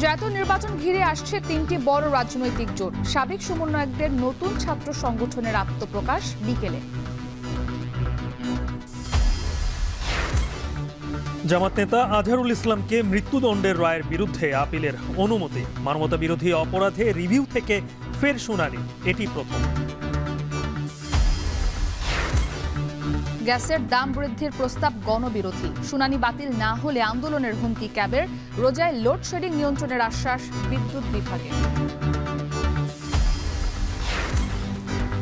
জাতীয় নির্বাচন ঘিরে আসছে তিনটি বড় রাজনৈতিক জোট। সাবেক সমন্বয়কদের নতুন ছাত্র সংগঠনের আত্মপ্রকাশ বিকেলে। জামাত নেতা আজহারুল ইসলামকে মৃত্যুদণ্ডের রায়ের বিরুদ্ধে আপিলের অনুমতি। মানবতা বিরোধী অপরাধে রিভিউ থেকে ফের শুনানি, এটি প্রথম। গ্যাসের দাম বৃদ্ধির প্রস্তাব গণবিরোধী, শুনানি বাতিল না হলে আন্দোলনের হুমকি ক্যাবের। রোজায় লোডশেডিং নিয়ন্ত্রণের আশ্বাস বিদ্যুৎ বিভাগে।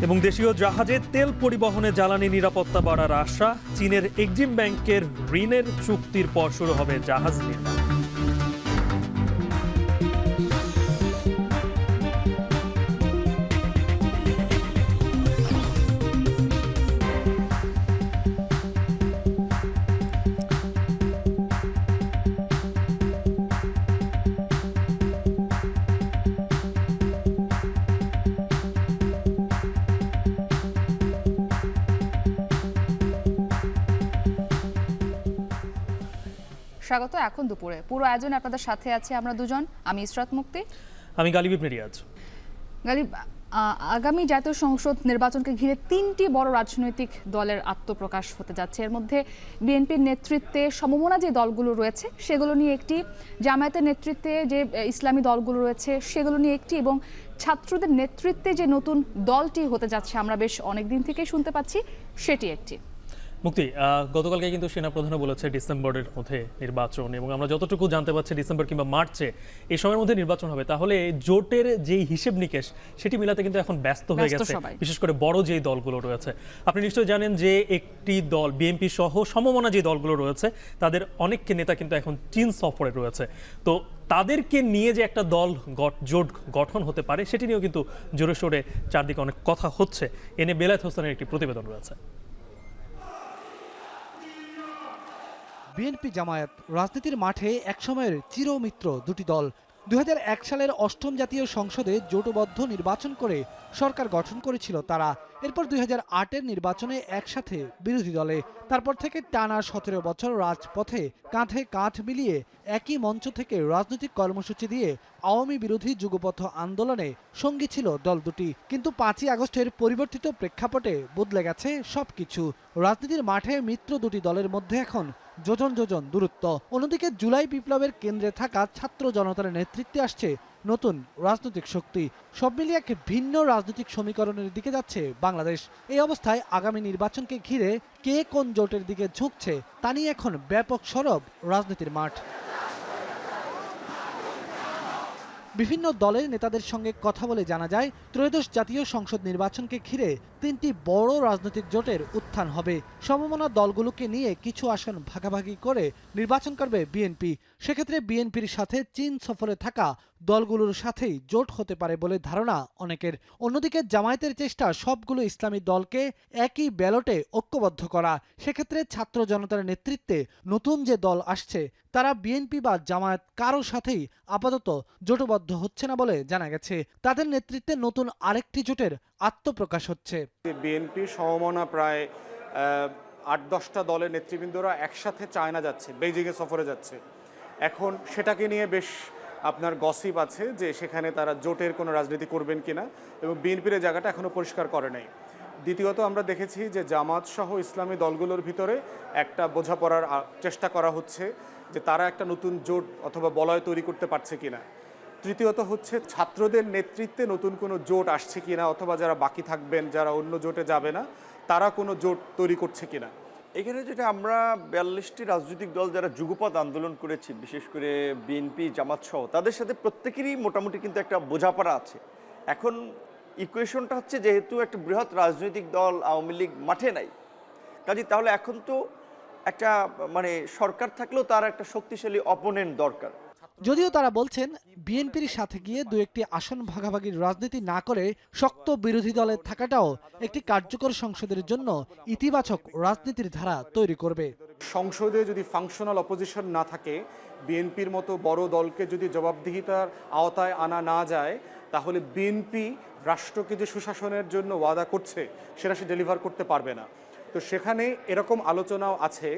এবং দেশীয় জাহাজে তেল পরিবহনে জ্বালানি নিরাপত্তা বাড়ার আশা। চীনের এক্সিম ব্যাংকের ঋণের চুক্তির পর শুরু হবে জাহাজ নির্মাণ। স্বাগত। এখন দুপুরে পুরো আয়োজনে আপনাদের সাথে আছে আমরা দুজন, আমি ইসরাত মুক্তি, আমি গালিব ইবনে রিয়াজ। গালিব, আগামী জাতীয় সংসদ নির্বাচনকে ঘিরে তিনটি বড় রাজনৈতিক দলের আত্মপ্রকাশ হতে যাচ্ছে। এর মধ্যে বিএনপির নেতৃত্বে সমমনা যে দলগুলো রয়েছে সেগুলো নিয়ে একটি, জামায়াতের নেতৃত্বে যে ইসলামী দলগুলো রয়েছে সেগুলো নিয়ে একটি, এবং ছাত্রদের নেতৃত্বে যে নতুন দলটি হতে যাচ্ছে আমরা বেশ অনেকদিন থেকেই শুনতে পাচ্ছি সেটি একটি। মুক্তি, গতকালকে কিন্তু সেনাপ্রধানও বলেছে ডিসেম্বরের মধ্যে নির্বাচন, এবং আমরা যতটুকু জানতে পারছি ডিসেম্বর কিংবা মার্চে এই সময়ের মধ্যে নির্বাচন হবে। তাহলে জোটের যেই হিসেব নিকেশ সেটি মিলাতে কিন্তু এখন ব্যস্ত হয়ে গেছে, বিশেষ করে বড় যেই দলগুলো রয়েছে। আপনি নিশ্চয়ই জানেন যে একটি দল বিএনপি সহ সমমনা যে দলগুলো রয়েছে তাদের অনেক নেতা কিন্তু এখন চীন সফরে রয়েছে। তো তাদেরকে নিয়ে যে একটা দল জোট গঠন হতে পারে সেটি নিয়েও কিন্তু জোরে সোরে চারদিকে অনেক কথা হচ্ছে। এনে বেলায়েত হোসেনের একটি প্রতিবেদন রয়েছে। বিএনপি জামায়াত রাজনীতির মাঠে একসময়ের চিরমিত্র দুটি দল। 2001 সালের অষ্টম জাতীয় সংসদে জোটবদ্ধ নির্বাচন করে সরকার গঠন করেছিল তারা। এরপর 2008-এর নির্বাচনে একসাথে বিরোধী দলে। তারপর থেকে টানা 17 বছর রাজপথে কাঁধে কাঁধ মিলিয়ে একই মঞ্চ থেকে রাজনৈতিক কর্মসূচি দিয়ে আওয়ামী বিরোধী যুগপথ আন্দোলনে সঙ্গী ছিল দল দুটি। কিন্তু 5ই আগস্টের পরিবর্তিত প্রেক্ষাপটে বদলে গেছে সবকিছু। রাজনীতির মাঠে মিত্র দুটি দলের মধ্যে এখন যোজন যোজন দূরত্ব। অন্যদিকে জুলাই বিপ্লবের কেন্দ্রে থাকা ছাত্র জনতার নেতৃত্বে আসছে নতুন রাজনৈতিক শক্তি। সব মিলিয়ে এক ভিন্ন রাজনৈতিক সমীকরণের দিকে যাচ্ছে বাংলাদেশ। এই অবস্থায় আগামী নির্বাচনকে ঘিরে কে কোন জোটের দিকে ঝুঁকছে তা নিয়ে এখন ব্যাপক সরব রাজনীতির মাঠ। বিভিন্ন দলের নেতাদের সঙ্গে কথা বলে জানা যায়, ত্রয়োদশ জাতীয় সংসদ নির্বাচনকে ঘিরে তিনটি বড় রাজনৈতিক জোটের উত্থান হবে। সমমনা দলগুলোকে নিয়ে কিছু আসন ভাগাভাগি করে নির্বাচন করবে বিএনপি। সেক্ষেত্রে বিএনপির সাথে চীন সফরে থাকা দলগুলোর সাথেই জোট হতে পারে বলে ধারণা অনেকের। অন্যদিকে জামায়াতের চেষ্টা সবগুলো ইসলামী দলকে একই ব্যালটে ঐক্যবদ্ধ করা। সেক্ষেত্রে ছাত্র জনতার নেতৃত্বে নতুন যে দল আসছে তারা বিএনপি বা জামায়াত কারো সাথেই আপাতত জোটবদ্ধ হচ্ছে না বলে জানা গেছে। তাদের নেতৃত্বে নতুন আরেকটি জোটের আত্মপ্রকাশ হচ্ছে। বিএনপি সমমনা প্রায় 8-10টা দলের নেতৃবৃন্দরা একসাথে চায়না যাচ্ছে, বেইজিংয়ে সফরে যাচ্ছে। এখন সেটাকে নিয়ে বেশ আপনার গসিপ আছে যে সেখানে তারা জোটের কোনো রাজনীতি করবেন কিনা, এবং বিএনপির এই জায়গাটা এখনও পরিষ্কার করে নাই। দ্বিতীয়ত আমরা দেখেছি যে জামাত সহ ইসলামী দলগুলোর ভিতরে একটা বোঝাপড়ার চেষ্টা করা হচ্ছে যে তারা একটা নতুন জোট অথবা বলয় তৈরি করতে পারছে কিনা। তৃতীয়ত হচ্ছে ছাত্রদের নেতৃত্বে নতুন কোনো জোট আসছে কিনা, অথবা যারা বাকি থাকবেন যারা অন্য জোটে যাবে না তারা কোনো জোট তৈরি করছে কিনা। এখানে যেটা আমরা 42টি রাজনৈতিক দল যারা যুগপৎ আন্দোলন করেছি, বিশেষ করে বিএনপি জামাত সহ, তাদের সাথে প্রত্যেকেরই মোটামুটি কিন্তু একটা বোঝাপড়া আছে। এখন ইকুয়েশনটা হচ্ছে যেহেতু একটা বৃহৎ রাজনৈতিক দল আওয়ামী লীগ মাঠে নাই, কাজে তাহলে এখন তো একটা মানে সরকার থাকলেও তার একটা শক্তিশালী অপোনেন্ট দরকার। যদিও তারা বলছেন বিএনপির সাথে গিয়ে দু একটি আসন ভাগাভাগির রাজনীতি না করে শক্ত বিরোধী দলে থাকাটাও একটি কার্যকর সংসদের জন্য ইতিবাচক রাজনীতির ধারা তৈরি করবে। সংসদে যদি ফাংশনাল অপোজিশন না থাকে, বিএনপির মতো বড় দলকে যদি জবাবদিহিতার আওতায় আনা না যায়, তাহলে বিএনপি রাষ্ট্রকে যে সুশাসনের জন্য ওয়াদা করছে সেটা সে ডেলিভার করতে পারবে না। তো সেখানে এরকম আলোচনাও আছে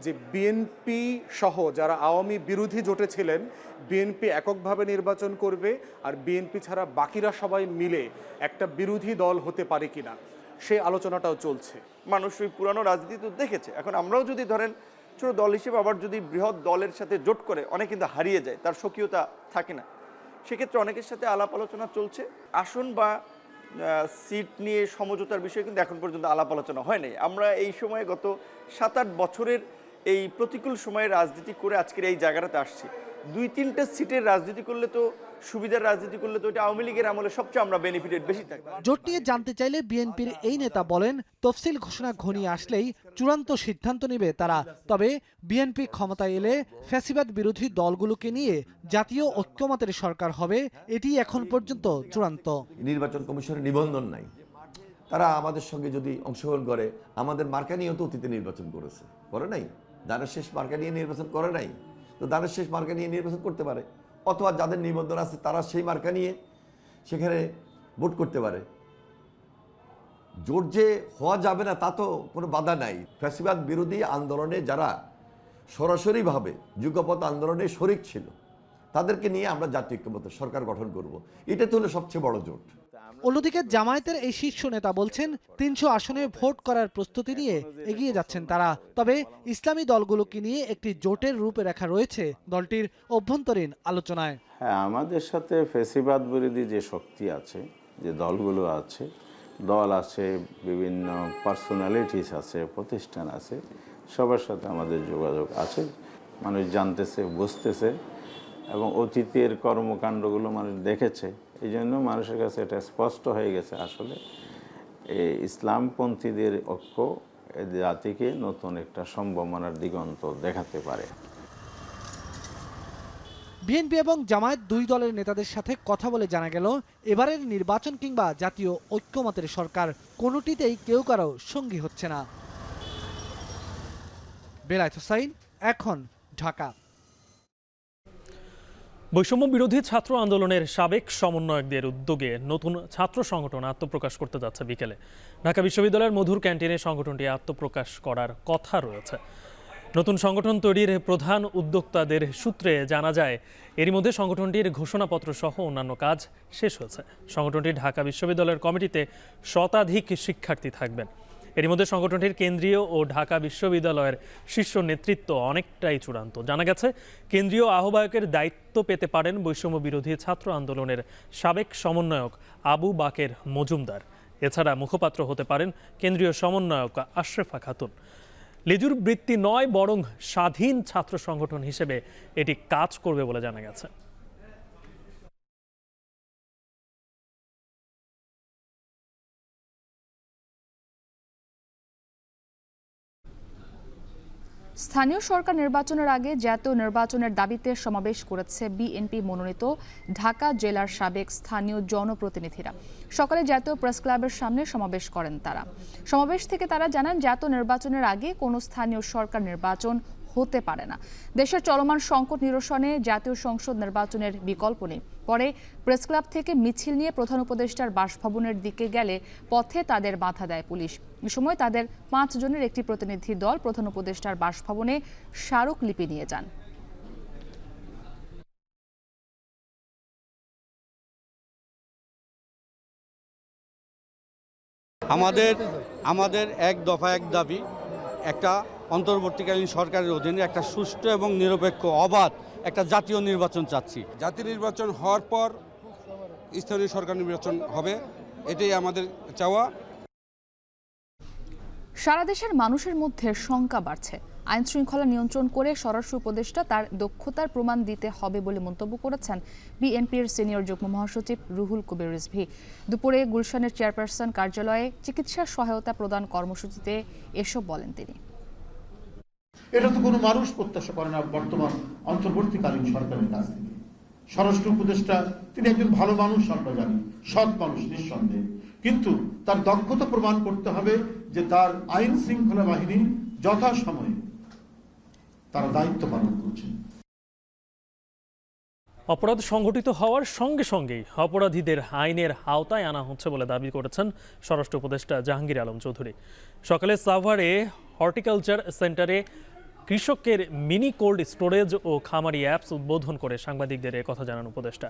যে বিএনপি সহ যারা আওয়ামী বিরোধী জোটে ছিলেন, বিএনপি এককভাবে নির্বাচন করবে আর বিএনপি ছাড়া বাকিরা সবাই মিলে একটা বিরোধী দল হতে পারে কিনা, সেই আলোচনাটাও চলছে। মানুষ ওই পুরানো রাজনীতি তো দেখেছে। এখন আমরাও যদি ধরেন ছোট দল হিসেবে আবার যদি বৃহৎ দলের সাথে জোট করে, অনেক কিন্তু হারিয়ে যায়, তার স্বকীয়তা থাকে না। সেক্ষেত্রে অনেকের সাথে আলাপ আলোচনা চলছে। আসন বা সিট নিয়ে সমঝোতার বিষয়ে কিন্তু এখন পর্যন্ত আলাপ আলোচনা হয় নাই। আমরা এই সময়ে গত 7-8 বছরের এই প্রতিকূল সময়ে রাজনীতি করে আজকের এই জায়গাটাতে আসছি। 2-3টে সিটের রাজনীতি করলে তো, সুবিধার রাজনীতি করলে তো এটা আওয়ামী লীগের আমলে সবচেয়ে আমরা বেনিফিটেড বেশি থাকবে। জোট নিয়ে জানতে চাইলে বিএনপির এই নেতা বলেন, তফসিল ঘোষণা ঘনিয়ে আসলেই চূড়ান্ত সিদ্ধান্ত নেবে তারা। তবে বিএনপি ক্ষমতায় এলে ফ্যাসিবাদ বিরোধী দলগুলোকে নিয়ে জাতীয় ঐক্যমতের সরকার হবে, এটি এখন পর্যন্ত চূড়ান্ত। নির্বাচন কমিশনের নিবন্ধন নাই, তারা আমাদের সঙ্গে যদি অংশগ্রহণ করে, আমাদের মার্কা নিয়েও তো অতীতে নির্বাচন করেছে, করে নাই? দানের শেষ মার্কা নিয়ে নির্বাচন করে নাই, তো দানের শেষ মার্কা নিয়ে নির্বাচন করতে পারে, অথবা যাদের নিবন্ধন আছে তারা সেই মার্কা নিয়ে সেখানে ভোট করতে পারে। জোট যে হওয়া যাবে না তা তো কোনো বাধা নাই। ফ্যাসিবাদ বিরোধী আন্দোলনে যারা সরাসরিভাবে যুগপৎ আন্দোলনে শরিক ছিল, তাদেরকে নিয়ে আমরা জাতীয় ঐক্যমত্যের সরকার গঠন করব, এটা তো হলো সবচেয়ে বড় জোট। অন্যদিকে জামায়াতের এই শীর্ষ নেতা বলছেন, 300 আসনে ভোট করার প্রস্তুতি নিয়ে এগিয়ে যাচ্ছেন তারা। তবে ইসলামী দলগুলোকে নিয়ে একটি জোটের রূপরেখা রয়েছে দলটির অভ্যন্তরীণ আলোচনায়। হ্যাঁ, আমাদের সাথে ফ্যাসিবাদ বিরোধী যে শক্তি আছে, যে দলগুলো আছে, দল আছে, বিভিন্ন পার্সোনালিটিস আছে, প্রতিষ্ঠান আছে, সবার সাথে আমাদের যোগাযোগ আছে। মানুষ জানতেছে, বুঝতেছে এবং অতীতের কর্মকাণ্ডগুলো মানুষ দেখেছে। এই জন্য মানুষের কাছে এটা স্পষ্ট হয়ে গেছে, আসলে এই ইসলামপন্থীদের ঐক্য জাতিকে নতুন একটা সম্ভাবনার দিগন্ত দেখাতে পারে। বিএনপি এবং জামায়াত দুই দলের নেতাদের সাথে কথা বলে জানা গেল, এবারের নির্বাচন কিংবা জাতীয় ঐক্যমতের সরকার কোনোটিতেই কেউ কারো সঙ্গী হচ্ছে না। বেলায়েত হোসাইন, এখন, ঢাকা। বৈষম্য বিরোধী ছাত্র আন্দোলনের সাবেক সমন্বয়কদের উদ্যোগে নতুন ছাত্র সংগঠন আত্মপ্রকাশ করতে যাচ্ছে বিকেলে। ঢাকা বিশ্ববিদ্যালয়ের মধুর ক্যান্টিনে সংগঠনটি আত্মপ্রকাশ করার কথা রয়েছে। নতুন সংগঠন তৈরির প্রধান উদ্যোক্তাদের সূত্রে জানা যায়, এরই মধ্যে সংগঠনটির ঘোষণাপত্র সহ অন্যান্য কাজ শেষ হয়েছে। সংগঠনটি ঢাকা বিশ্ববিদ্যালয়ের কমিটিতে শতাধিক শিক্ষার্থী থাকবেন। এরই মধ্যে সংগঠনটির কেন্দ্রীয় ও ঢাকা বিশ্ববিদ্যালয়ের শীর্ষ নেতৃত্ব অনেকটাই চূড়ান্ত। জানা গেছে, কেন্দ্রীয় আহ্বায়কের দায়িত্ব পেতে পারেন বৈষম্য বিরোধী ছাত্র আন্দোলনের সাবেক সমন্বয়ক আবু বাকের মজুমদার। এছাড়া মুখপাত্র হতে পারেন কেন্দ্রীয় সমন্বয়ক আশরাফা খাতুন। লেজুর বৃত্তি নয়, বরং স্বাধীন ছাত্র সংগঠন হিসেবে এটি কাজ করবে বলে জানা গেছে। স্থানীয় সরকার নির্বাচনের আগে জাতীয় নির্বাচনের দাবিতে সমাবেশ করেছে বিএনপি মনোনীত ঢাকা জেলার সাবেক স্থানীয় জনপ্রতিনিধিরা। সকালে জাতীয় প্রেস ক্লাবের সামনে সমাবেশ করেন তারা। সমাবেশ থেকে তারা জানান, জাতীয় নির্বাচনের আগে কোনো স্থানীয় সরকার নির্বাচন হতে পারে না। দেশের চলমান সংকট নিরসনে জাতীয় সংসদ নির্বাচনের বিকল্প নেই। পরে প্রেস ক্লাব থেকে মিছিল নিয়ে প্রধান উপদেষ্টার বাসভবনের দিকে গেলে পথে তাদের বাধা দেয় পুলিশ। এ সময় তাদের 5 জনের একটি প্রতিনিধি দল প্রধান উপদেষ্টার বাসভবনে স্মারকলিপি নিয়ে যান। আমাদের এক দফা এক দাবি, একটা অন্তর্বর্তীকালীন সরকারের অধীনে একটা সুষ্ঠু এবং নিরপেক্ষ অবাধ একটা জাতীয় নির্বাচন চাচ্ছি। জাতীয় নির্বাচন হওয়ার পর স্থানীয় সরকার নির্বাচন হবে, এটাই আমাদের চাওয়া। সারা দেশের মানুষের মধ্যে শঙ্কা বাড়ছে। আইন শৃঙ্খলা নিয়ন্ত্রণ করে স্বরাষ্ট্র উপদেষ্টা তার দক্ষতার প্রমাণ দিতে হবে বলে মন্তব্য করেছেন বিএনপির সিনিয়র যুগ্ম মহাসচিব রুহুল কবির রিজভী। দুপুরে গুলশানের চেয়ারপারসন কার্যালয়ে চিকিৎসা সহায়তা প্রদান কর্মসূচিতে এসব বলেন তিনি। এটা তো কোনো মানুষ প্রত্যাশা করে না বর্তমান অন্তর্বর্তীকালীন সরকারের কাছ থেকে। স্বরাষ্ট্র উপদেষ্টা তিনি একজন ভালো মানুষ, আমরা জানি, সৎ মানুষ নিঃসন্দেহে, কিন্তু তার দক্ষতা প্রমাণ করতে হবে যে তার আইন শৃঙ্খলা বাহিনী যথাসময়ে তারা দায়িত্ব পালন করছে। অপরাধ সংঘটিত হওয়ার সঙ্গে সঙ্গেই অপরাধীদের আইনের আওতায় আনা হচ্ছে বলে দাবি করেছেন স্বরাষ্ট্র উপদেষ্টা জাহাঙ্গীর আলম চৌধুরী। সকালে সাভারে হর্টিকালচার সেন্টারে কৃষকের মিনি কোল্ড স্টোরেজ ও খামারি অ্যাপস উদ্বোধন করে সাংবাদিকদের কথা জানান উপদেষ্টা।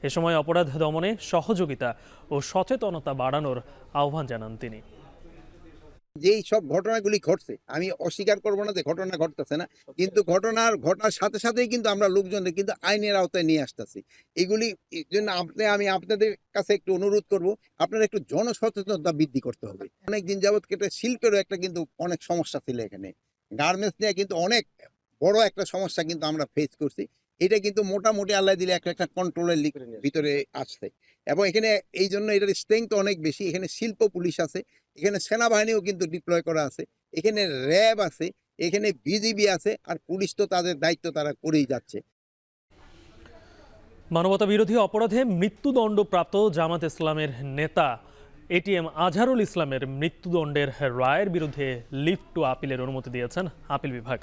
এ সময় অপরাধ দমনে সহযোগিতা ও সচেতনতা বাড়ানোর আহ্বান জানান তিনি। যেই সব ঘটনাগুলি ঘটছে, আমি অস্বীকার করবো না যে ঘটনা ঘটতেছে না, কিন্তু ঘটনার সাথে সাথেই কিন্তু আমরা লোকজনদের কিন্তু আইনের আওতায় নিয়ে আসতেছি। এগুলি জন্য আমি আপনাদের কাছে একটু অনুরোধ করব, আপনারা একটু জনসচেতনতা বৃদ্ধি করতে হবে। অনেকদিন যাবৎ কেটে শিল্পেরও একটা কিন্তু অনেক সমস্যা ছিল এখানে, গার্মেন্টস নিয়ে কিন্তু অনেক বড় একটা সমস্যা কিন্তু আমরা ফেস করছি। এটা কিন্তু মোটামুটি আল্লাহ দিলে একটা কন্ট্রোলের ভিতরে আসছে, এবং এখানে এই জন্য এটার স্ট্রেংথ অনেক বেশি। এখানে শিল্প পুলিশ আছে, এখানে সেনাবাহিনীও কিন্তু ডিপ্লয় করা আছে, এখানে র্যাব আছে, এখানে বিজিবি আছে, আর পুলিশ তো তাদের দায়িত্ব তারা করেই যাচ্ছে। মানবতা বিরোধী অপরাধে মৃত্যুদণ্ডপ্রাপ্ত জামাত ইসলামের নেতা এটিএম আজহারুল ইসলামের মৃত্যুদণ্ডের রায়ের বিরুদ্ধে লিভ টু আপিলের অনুমতি দিয়েছেন আপিল বিভাগ।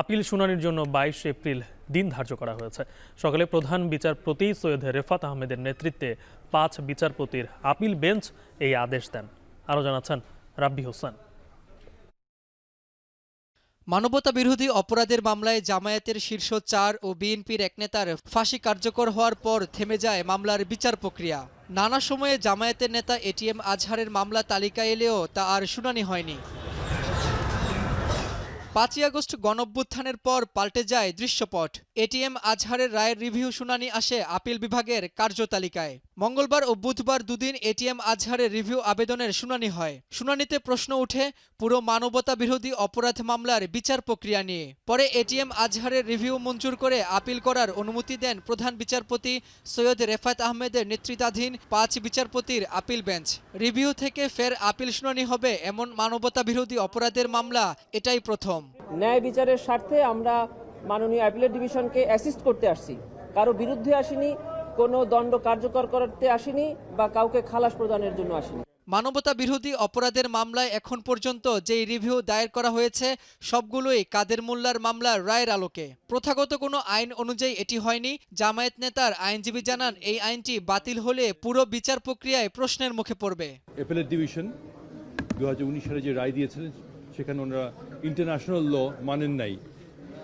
আপিল শুনানির জন্য 22 এপ্রিল দিন ধার্য করা হয়েছে। সকালে প্রধান বিচারপতি সৈয়দ রেফাত আহমেদের নেতৃত্বে 5 বিচারপতির আপিল বেঞ্চ এই আদেশ দেন। আরও জানাচ্ছেন রাব্বি হোসেন। মানবতা বিরোধী অপরাধের মামলায় জামায়াতের শীর্ষ 4 ও বিএনপির এক নেতার ফাঁসি কার্যকর হওয়ার পর থেমে যায় মামলার বিচার প্রক্রিয়া। নানা সময়ে জামায়াতের নেতা এটিএম আজহারের মামলা তালিকায় এলেও তা আর শুনানি হয়নি। 5 আগস্ট গণঅভ্যুত্থানের পর পাল্টে যায় দৃশ্যপট। এটিএম আজহারের রায়ের রিভিউ শুনানি আসে আপিল বিভাগের কার্যতালিকায়। মঙ্গলবার ও বুধবার দুদিন এটিএম আজহারের রিভিউ আবেদনের শুনানি হয়। শুনানিতে প্রশ্ন উঠে পুরো মানবতা বিরোধী অপরাধ মামলার বিচার প্রক্রিয়া নিয়ে। পরে এটিএম আজহারের রিভিউ মঞ্জুর করে আপিল করার অনুমতি দেন প্রধান বিচারপতি সৈয়দ রেফাত আহমেদের নেতৃত্বাধীন 5 বিচারপতির আপিল বেঞ্চ। রিভিউ থেকে ফের আপিল শুনানি হবে এমন মানবতা বিরোধী অপরাধের মামলা এটাই প্রথম। ন্যায় বিচারের স্বার্থে আমরা মাননীয় অ্যাপিলেট ডিভিশনকে অ্যাসিস্ট করতে আসছি, কারো বিরুদ্ধে আসিনি, কোনো দণ্ড কার্যকর করতে আসিনি বা কাউকে খালাস প্রদানের জন্য আসিনি। মানবতা বিরোধী অপরাধের মামলায় এখন পর্যন্ত যেই রিভিউ দায়ের করা হয়েছে সবগুলোই কাদের মোল্লার মামলার রায়ের আলোকে। প্রথাগত কোনো আইন অনুযায়ী এটি হয়নি। জামায়াত নেতার আইনজীবী জানান এই আইনটি বাতিল হলে পুরো বিচার প্রক্রিয়ায় প্রশ্নের মুখে পড়বে। অ্যাপিলেট ডিভিশন 2019 সালে যে রায় দিয়েছিলেন সেখানে ওনারা ইন্টারন্যাশনাল ল মানেন নাই,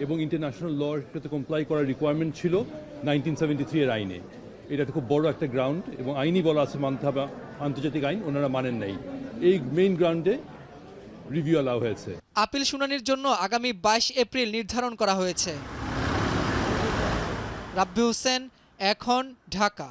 এবং ইন্টারন্যাশনাল লর সাথে কমপ্লাই করার রিকোয়ারমেন্ট ছিল 1973 এর আইনে। এটা খুব বড় একটা গ্রাউন্ড, এবং আইনই বলা আছে মানতে হবে আন্তর্জাতিক আইন, ওনারা মানেন নাই। এই মেইন গ্রাউন্ডে রিভিউ অ্যালাউ হয়েছে। আপিল শুনানির জন্য আগামী 22 এপ্রিল নির্ধারণ করা হয়েছে। রাব্বি হোসেন, এখন, ঢাকা।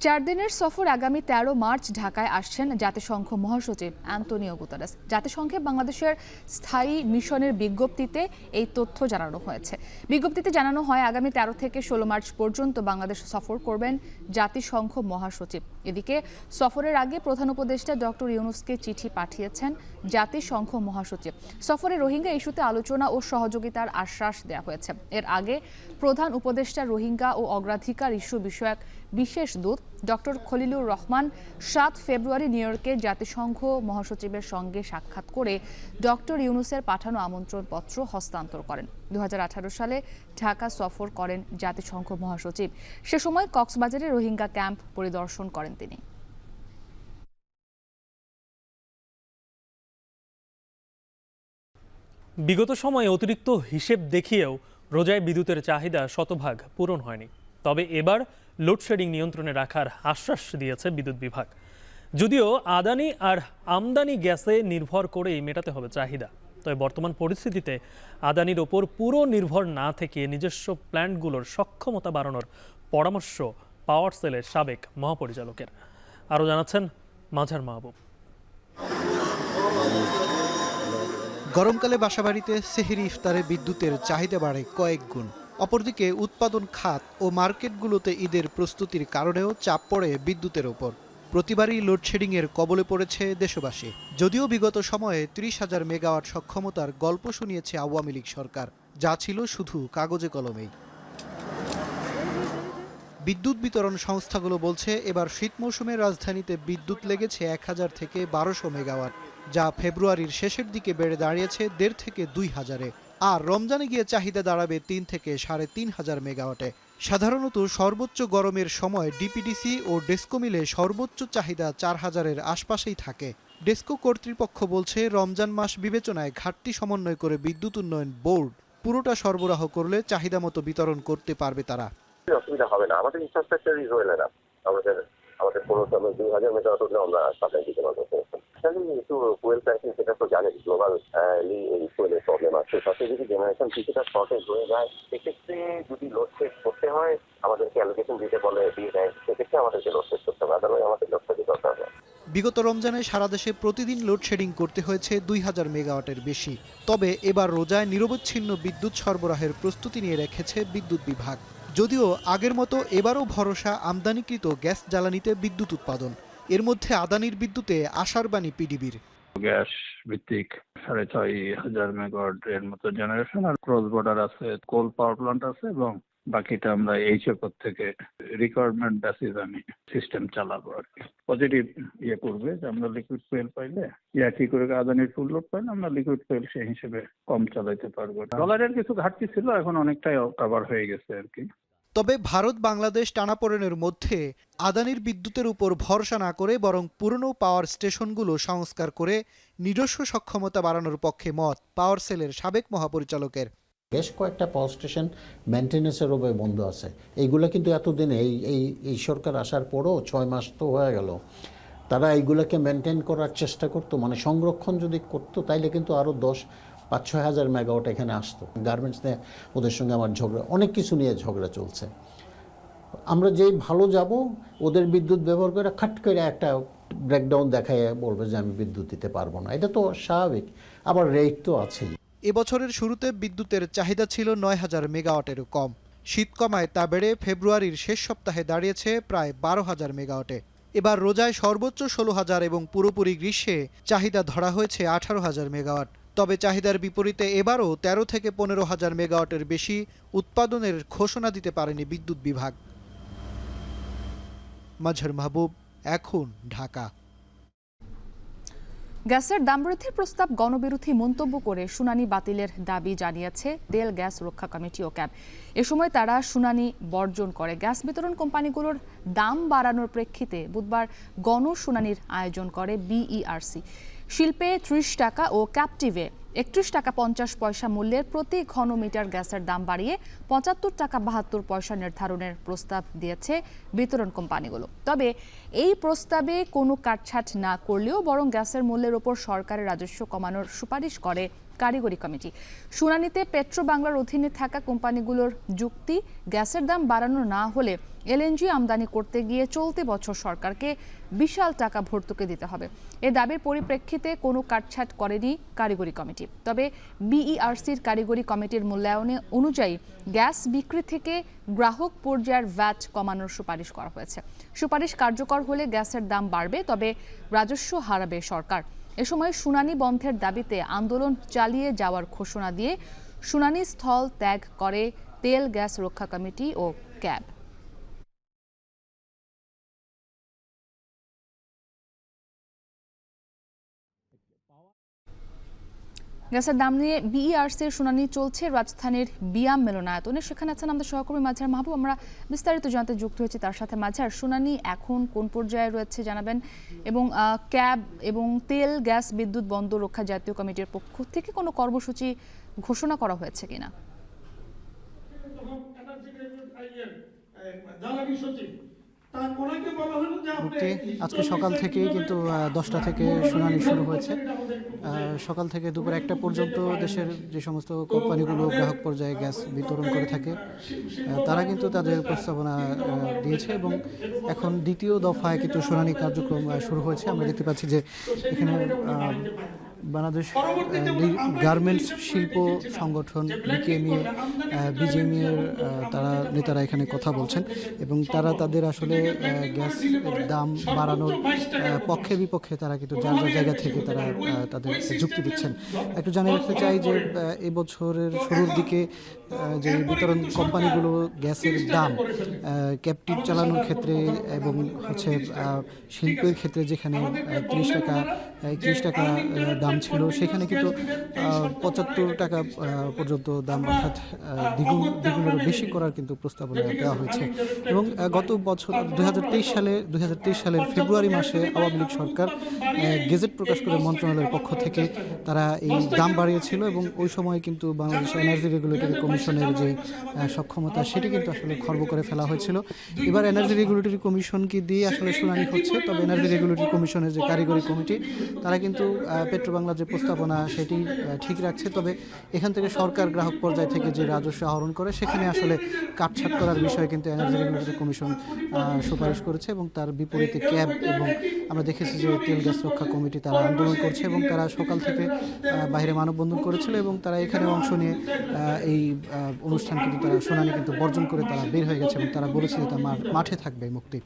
4 দিনের সফর আগামী 13 মার্চ ঢাকায় আসছেন জাতিসংঘ মহাসচিব অ্যান্টোনিও গুতেরেস। জাতিসংঘে বাংলাদেশের স্থায়ী মিশনের বিজ্ঞপ্তিতে এই তথ্য জানানো হয়েছে। বিজ্ঞপ্তিতে জানানো হয় আগামী 13 থেকে 16 মার্চ পর্যন্ত বাংলাদেশ সফর করবেন জাতিসংঘ মহাসচিব। এদিকে সফরের আগে প্রধান উপদেষ্টা ডক্টর ইউনূসকে চিঠি পাঠিয়েছেন জাতিসংঘ মহাসচিব। সফরে রোহিঙ্গা ইস্যুতে আলোচনা ও সহযোগিতার আশ্বাস দেওয়া হয়েছে। এর আগে প্রধান উপদেষ্টা রোহিঙ্গা ও অগ্রাধিকার ইস্যু বিষয়ক বিশেষ দূত ডক্টর খলিলুর রহমান 7 ফেব্রুয়ারি নিউ ইয়র্কে জাতিসংঘ মহাসচিবের সঙ্গে সাক্ষাৎ করে ডক্টর ইউনূসের পাঠানো আমন্ত্রণপত্র হস্তান্তর করেন। 2018 সালে ঢাকা সফর করেন জাতিসংঘ মহাসচিব। সে সময় কক্সবাজারে রোহিঙ্গা ক্যাম্প পরিদর্শন করেন তিনি। বিগত সময়ে অতিরিক্ত হিসেব দেখিয়েও রোজায় বিদ্যুতের চাহিদা শতভাগ পূরণ হয়নি। তবে এবার লোডশেডিং নিয়ন্ত্রণে রাখার আশ্বাস দিয়েছে বিদ্যুৎ বিভাগ। যদিও আদানি আর আমদানি গ্যাসে নির্ভর করেই মেটাতে হবে চাহিদা, তবে বর্তমান পরিস্থিতিতে আদানির ওপর পুরো নির্ভর না থেকে নিজস্ব প্ল্যান্টগুলোর সক্ষমতা বাড়ানোর পরামর্শ পাওয়ার সেলের সাবেক মহাপরিচালকের। আরও জানাচ্ছেন মাঝার মাহবুব। গরমকালে বাসাবাড়িতে সেহরি ইফতারে বিদ্যুতের চাহিদা বাড়ে কয়েক গুণ। অপরদিকে উৎপাদন খাত ও মার্কেটগুলোতে ঈদের প্রস্তুতির কারণেও চাপ পড়ে বিদ্যুতের ওপর। প্রতিবারই লোডশেডিংয়ের কবলে পড়েছে দেশবাসী। যদিও বিগত সময়ে 30,000 মেগাওয়াট সক্ষমতার গল্প শুনিয়েছে আওয়ামী লীগ সরকার, যা ছিল শুধু কাগজে কলমেই। বিদ্যুৎ বিতরণ সংস্থাগুলো বলছে এবার শীত মৌসুমে রাজধানীতে বিদ্যুৎ লেগেছে 1000 থেকে 1200 মেগাওয়াট, যা ফেব্রুয়ারির শেষের দিকে বেড়ে দাঁড়িয়েছে 1.5 থেকে 2000-এ। আর রমজানে গিয়ে চাহিদা দাঁড়াবে 3 থেকে 3500 মেগাওয়াটে। সাধারণত সর্বোচ্চ গরমের সময় ডিপিডিসি ও ডেসকো মিলে সর্বোচ্চ চাহিদা 4000-এর আশপাশেই থাকে। ডেসকো কর্তৃপক্ষ বলছে রমজান মাস বিবেচনায় ঘাটতি সমন্বয় করে বিদ্যুৎ উন্নয়ন বোর্ড পুরোটা সরবরাহ করলে চাহিদা মতো বিতরণ করতে পারবে তারা। অসুবিধা হবে না, আমাদের ইনফ্রাস্ট্রাকচার ইজ ওয়েল এনাফ। আমাদের কোনো 2000 মেগাওয়াট হলে আমরা সাপ্লাই দিতে পারবো। একটু ফুয়েল প্রাইসিং সেটা তো জানেন, গ্লোবাল এই ফুয়েলের প্রবলেম আছে। সাথে যদি জেনারেশন কিছুটা শর্টেজ হয়ে যায়, সেক্ষেত্রে যদি লোডশেড করতে হয় আমাদেরকে অ্যালোকেশন দিতে বলে দিয়ে দেয়, সেক্ষেত্রে আমাদেরকে লোডশেড করতে হবে, আদারওয়াইজ আমাদের লোডশেড দরকার হয়। বিগত রমজানে সারা দেশে প্রতিদিন লোডশেডিং করতে হয়েছে 2000 মেগাওয়াটের বেশি। তবে এবার রোজায় নিরবচ্ছিন্ন বিদ্যুৎ সরবরাহের প্রস্তুতি নিয়ে রেখেছে বিদ্যুৎ বিভাগ। যদিও আগের মতো এবারও ভরসা আমদানিকৃত গ্যাস জ্বালানিতে বিদ্যুৎ উৎপাদন। এর মধ্যে আদানির বিদ্যুতে আশার বাণী পিডিবির। গ্যাস ভিত্তিক 6500 মেগাওয়াট এর মতো জেনারেশন, আর ক্রস বর্ডার আছে, কোল পাওয়ার প্ল্যান্ট আছে, এবং বাকিটা আমরা এইচএফ থেকে রিকোয়ারমেন্ট বেসিস আমি সিস্টেম চালাবো আর কি। পজিটিভ করবে যে আমরা লিকুইড ফুয়েল পাইলে কি করে আদানির ফুল লোড পাইলে আমরা লিকুইড ফুয়েল সেই হিসেবে কম চালাইতে পারবো। ডলারের কিছু ঘাটতি ছিল, এখন অনেকটাই কভার হয়ে গেছে আর কি। তবে ভারত বাংলাদেশ টানাপোড়েনের মধ্যে আদানির বিদ্যুতের উপর ভরসা না করে বরং পুরনো পাওয়ার স্টেশনগুলো সংস্কার করে নিজস্ব সক্ষমতা বাড়ানোর পক্ষে মত পাওয়ার সেলের সাবেক মহাপরিচালকের। বেশ কয়েকটা পাওয়ার স্টেশন মেনটেন্যান্সের উপরে বন্ধ আছে। এইগুলো কিন্তু এতদিন এই সরকার আসার পরও 6 মাস তো হয়ে গেল, তারা এইগুলোকে মেনটেন করার চেষ্টা করতো, মানে সংরক্ষণ যদি করতো তাইলে কিন্তু আরও 5-6 হাজার মেগাওয়াট এখানে আসতো। গার্মেন্টস নিয়ে ওদের সঙ্গে আমার ঝগড়া, অনেক কিছু নিয়ে ঝগড়া চলছে। আমরা যেই ভালো যাব ওদের বিদ্যুৎ ব্যবহার করে খাট করে একটা ব্রেকডাউন দেখায় বলবে যে আমি বিদ্যুৎ দিতে পারবো না, এটা তো স্বাভাবিক। আবার রেট তো আছেই। এবছরের শুরুতে বিদ্যুতের চাহিদা ছিল 9000 মেগাওয়াটেরও কম। শীত কমায় তা বেড়ে ফেব্রুয়ারির শেষ সপ্তাহে দাঁড়িয়েছে প্রায় 12000 মেগাওয়াটে। এবার রোজায় সর্বোচ্চ 16000 এবং পুরোপুরি গ্রীষ্মে চাহিদা ধরা হয়েছে 18000 মেগাওয়াট। তবে চাহিদার বিপরীতে এবারও 13 থেকে 15000 মেগাওয়াটের বেশি উৎপাদনের ঘোষণা দিতে পারেনি বিদ্যুৎ বিভাগ। মাজহার মাহবুব, এখন, ঢাকা। গ্যাসের দাম বৃদ্ধির প্রস্তাব গণবিরোধী মন্তব্য করে শুনানি বাতিলের দাবি জানিয়েছে তেল গ্যাস রক্ষা কমিটি ও ক্যাব। এ সময় তারা শুনানি বর্জন করে। গ্যাস বিতরণ কোম্পানিগুলোর দাম বাড়ানোর প্রেক্ষিতে বুধবার গণশুনানির আয়োজন করে বিইআরসি। শিল্পে 30 টাকা ও ক্যাপটিভে 31 টাকা 50 পয়সা মূল্যের প্রতি ঘনমিটার গ্যাসের দাম বাড়িয়ে 75 টাকা 72 পয়সা নির্ধারণের প্রস্তাব দিয়েছে বিতরণ কোম্পানিগুলো। তবে এই প্রস্তাবে কোনো কাটছাট না করলেও বরং গ্যাসের মূল্যের ওপর সরকারের রাজস্ব কমানোর সুপারিশ করে কারিগরি কমিটি। শুনানিতে পেট্রো বাংলার অধীনে থাকা কোম্পানিগুলোর যুক্তি, গ্যাসের দাম বাড়ানো না হলে এলএনজি আমদানি করতে গিয়ে চলতি বছর সরকারকে বিশাল টাকা ভর্তুকি দিতে হবে। এ দাবির পরিপ্রেক্ষিতে কোনো কাটছাট করেনি কারিগরি কমিটি। তবে বিইআরসির কারিগরি কমিটির মূল্যায়নে অনুযায়ী গ্যাস বিক্রি থেকে গ্রাহক পর্যায়ের ভ্যাট কমানোর সুপারিশ করা হয়েছে। সুপারিশ কার্যকর হলে গ্যাসের দাম বাড়বে, তবে রাজস্ব হারাবে সরকার। এ সময় শুনানি বন্ধের দাবিতে আন্দোলন চালিয়ে যাওয়ার ঘোষণা দিয়ে শুনানি স্থল ত্যাগ করে তেল গ্যাস রক্ষা কমিটি ও ক্যাব। গ্যাসের দাম নিয়ে বিইআরসির শুনানি চলছে রাজধানীর বিয়াম মিলনায়তনে। সেখানে আছেন আমাদের সহকর্মী মাজহার মাহবুব। আমরা বিস্তারিত জানতে যুক্ত হয়েছি তার সাথে। মাজহার, শুনানি এখন কোন পর্যায়ে রয়েছে জানাবেন, এবং ক্যাব এবং তেল গ্যাস বিদ্যুৎ বন্দর রক্ষা জাতীয় কমিটির পক্ষ থেকে কোনো কর্মসূচি ঘোষণা করা হয়েছে কিনা? আজকে সকাল থেকেই কিন্তু 10টা থেকে শুনানি শুরু হয়েছে। সকাল থেকে দুপুর 1টা পর্যন্ত দেশের যে সমস্ত কোম্পানিগুলো গ্রাহক পর্যায়ে গ্যাস বিতরণ করে থাকে তারা কিন্তু তাদের প্রস্তাবনা দিয়েছে, এবং এখন দ্বিতীয় দফায় কিন্তু শুনানি কার্যক্রম শুরু হয়েছে। আমরা দেখতে পাচ্ছি যে এখানে বাংলাদেশ গার্মেন্টস শিল্প সংগঠন বিজেএমএ এর তারা নেতারা এখানে কথা বলছেন, এবং তারা তাদের আসলে গ্যাস দাম বাড়ানোর পক্ষে বিপক্ষে তারা কিন্তু যার যার জায়গা থেকে তারা তাদের যুক্তি দিচ্ছেন। একটু জানিয়ে রাখতে চাই যে এবছরের শুরুর দিকে যে বিতরণ কোম্পানিগুলো গ্যাসের দাম ক্যাপটিভ চালানোর ক্ষেত্রে এবং হচ্ছে শিল্পের ক্ষেত্রে যেখানে 30 টাকা 31 টাকা দাম ছিল, সেখানে কিন্তু 75 টাকা পর্যন্ত দাম, অর্থাৎ দ্বিগুণেরও বেশি করার কিন্তু প্রস্তাবনা দেওয়া হয়েছে। এবং গত বছর 2023 সালের ফেব্রুয়ারি মাসে আওয়ামী লীগ সরকার গেজেট প্রকাশ করে মন্ত্রণালয়ের পক্ষ থেকে তারা এই দাম বাড়িয়েছিল, এবং ওই সময় কিন্তু বাংলাদেশ এনার্জি রেগুলেটরি কমিশনের যে সক্ষমতা সেটি কিন্তু আসলে খর্ব করে ফেলা হয়েছিল। এবার এনার্জি রেগুলেটরি কমিশনকে দিয়ে আসলে শুনানি হচ্ছে, তবে এনার্জি রেগুলেটরি কমিশনের যে কারিগরি কমিটি তারা কিন্তু পেট্রোবাংলার যে প্রস্তাবনা সেটি ঠিক রাখছে। তবে এখান থেকে সরকার গ্রাহক পর্যায় থেকে যে রাজস্ব আহরণ করে সেখানে আসলে কাটছাট করার বিষয়ে কিন্তু এনার্জি রেগুলেটরি কমিশন সুপারিশ করেছে, এবং তার বিপরীতে ক্যাব এবং আমরা দেখেছি যে তেল গ্যাস রক্ষা কমিটি তারা আন্দোলন করছে, এবং তারা সকাল থেকে বাইরে মানববন্ধন করেছিল, এবং তারা এখানে অংশ নিয়ে এই অনুষ্ঠান কিন্তু তারা শুনানি কিন্তু বর্জন করে তারা বের হয়ে গেছে, এবং তারা বলেছে যে তারা মাঠে থাকবে মুক্তি।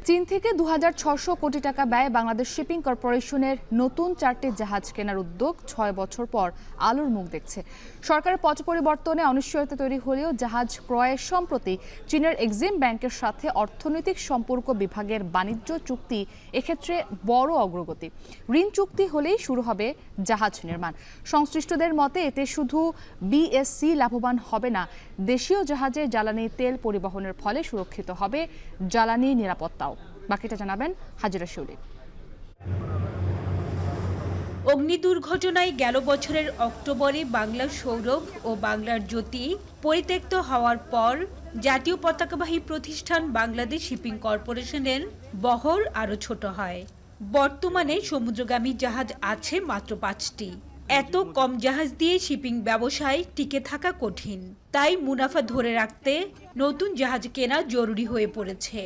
চীন থেকে 2600 কোটি টাকা ব্যয়ে বাংলাদেশ শিপিং কর্পোরেশনের নতুন 4টি জাহাজ কেনার উদ্যোগ 6 বছর পর আলোর মুখ দেখছে। সরকারের পট পরিবর্তনে অনিশ্চয়তা তৈরি হলেও জাহাজ ক্রয়ের সম্প্রতি চীনের এক্সিম ব্যাংকের সাথে অর্থনৈতিক সম্পর্ক বিভাগের বাণিজ্য চুক্তি এক্ষেত্রে বড় অগ্রগতি। ঋণ চুক্তি হলেই শুরু হবে জাহাজ নির্মাণ। সংশ্লিষ্টদের মতে এতে শুধু বিএসসি লাভবান হবে না, দেশীয় জাহাজে জ্বালানি তেল পরিবহনের ফলে সুরক্ষিত হবে জ্বালানি নিরাপত্তাও। বাকিটা জানাবেন হাজিরা শিউলি। অগ্নি দুর্ঘটনায় গেল বছরের অক্টোবরে বাংলার সৌরভ ও বাংলার জ্যোতি পরিত্যক্ত হওয়ার পর জাতীয় পতাকাবাহী প্রতিষ্ঠান বাংলাদেশ শিপিং কর্পোরেশনের বহর আরও ছোট হয়। বর্তমানে সমুদ্রগামী জাহাজ আছে মাত্র 5টি। এত কম জাহাজ দিয়ে শিপিং ব্যবসায় টিকে থাকা কঠিন, তাই মুনাফা ধরে রাখতে নতুন জাহাজ কেনা জরুরি হয়ে পড়েছে।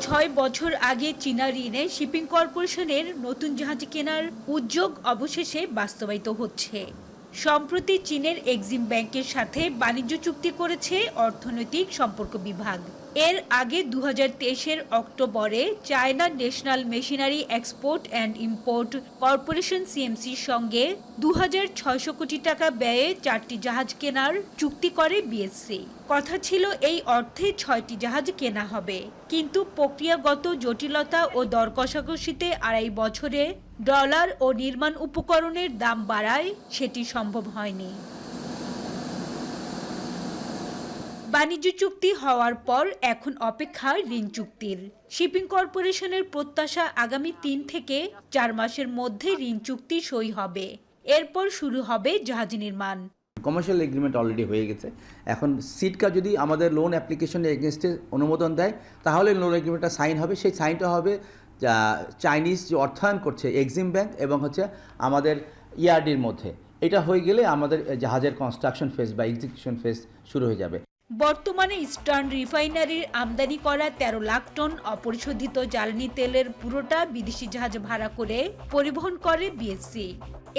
6 বছর আগে চীনা ঋণে শিপিং কর্পোরেশনের নতুন জাহাজ কেনার উদ্যোগ অবশেষে বাস্তবায়িত হচ্ছে। সম্প্রতি চীনের এক্সিম ব্যাংকের সাথে বাণিজ্য চুক্তি করেছে অর্থনৈতিক সম্পর্ক বিভাগ। এর আগে 2023-এর অক্টোবরে China National Machinery Export and Import Corporation সিএমসির সঙ্গে 2600 কোটি টাকা ব্যয়ে 4টি জাহাজ কেনার চুক্তি করে বিএসসি। কথা ছিল এই অর্থে 6টি জাহাজ কেনা হবে, কিন্তু প্রক্রিয়াগত জটিলতা ও দর কষাকষিতে 2.5 বছরে ডলার ও নির্মাণ উপকরণের দাম বাড়ায় সেটি সম্ভব হয়নি। বাণিজ্য চুক্তি হওয়ার পর এখন অপেক্ষা ঋণ চুক্তির। শিপিং কর্পোরেশনের প্রত্যাশা আগামী 3 থেকে 4 মাসের মধ্যে ঋণ চুক্তি সই হবে, এরপর শুরু হবে জাহাজ নির্মাণ। কমার্শিয়াল এগ্রিমেন্ট অলরেডি হয়ে গেছে। এখন সিটকা যদি আমাদের লোন অ্যাপ্লিকেশনের এগেনস্টে অনুমোদন দেয় তাহলে লোন এগ্রিমেন্টটা সাইন হবে। সেই সাইনটা হবে চাইনিজ যে অর্থায়ন করছে এক্সিম ব্যাংক এবং আমাদের ইআরডির মধ্যে। এটা হয়ে গেলে আমাদের জাহাজের কনস্ট্রাকশন ফেজ বা এক্সিকিউশন ফেজ শুরু হয়ে যাবে। বর্তমানে ইস্টার্ন রিফাইনারির আমদানি করা 13 লাখ টন অপরিশোধিত জ্বালানি তেলের পুরোটা বিদেশি জাহাজ ভাড়া করে পরিবহন করে বিএসসি।